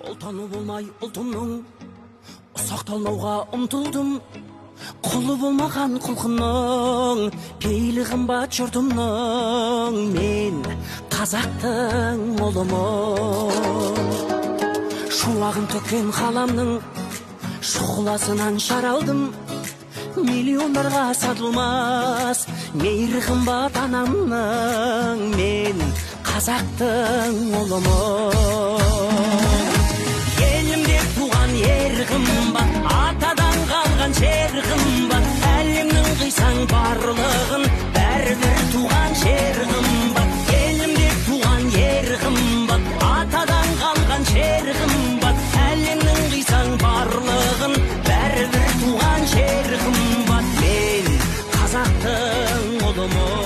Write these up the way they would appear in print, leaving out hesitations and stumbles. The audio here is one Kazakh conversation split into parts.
Oltanı болмай ұлтымның, сақталмауға ұмтылдым. Құлы болмаған құлқынның, пейілі қымбат жұртымның. Мен қазақтың ұлымын. Шуағын төккен қаламның, шұғыласынан шаралдым. Миллиондарға сатылмас, мейірі қымбат анамның. Мен қазақтың ұлымын. Елімде туған ер қымбат, атадан қалған жер қымбат. Әлемнің қисаң барлығын, бәрібір туған жер қымбат. Елімде туған ер қымбат, атадан қалған жер қымбат. Әлемнің қисаң барлығын, бәрібір туған жер қымбат. Мен қазақтың ұлымын.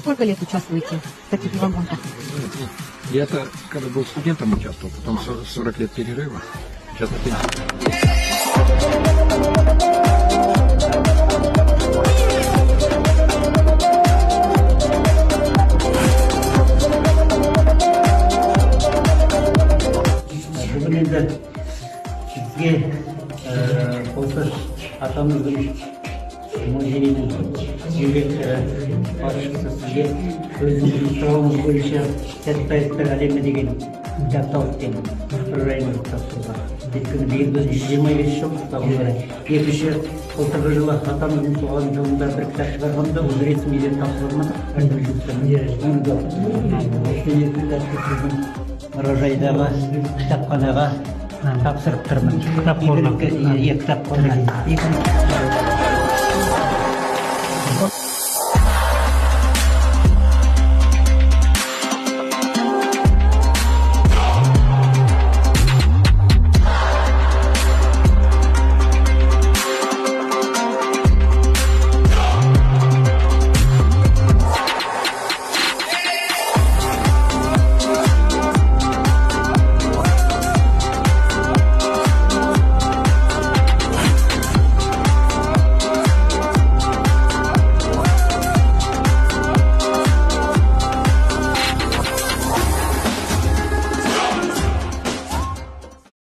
Сколько лет участвуете в таких гонках? Я-то, когда был студентом, участвовал, потом 40 лет перерыва. Сейчас на пенсии. Музейінің еңбек басшысы сізге өзіңіздің сұрауыңыз бойынша сәтпаевтар әлемі деген кітапталықтен жайын тапсырған. Өйткені биыл 2025 жыл ұстауға қарай. Екінші, былтырғы жылы атамыздың туған жылында бір кітап шығарғанда ол ресмиден тапсырылмады. Оны да осы екі кітапты сіздің мұражайдағы кітапханаға тапсырып тұрмын. Кітап қорына.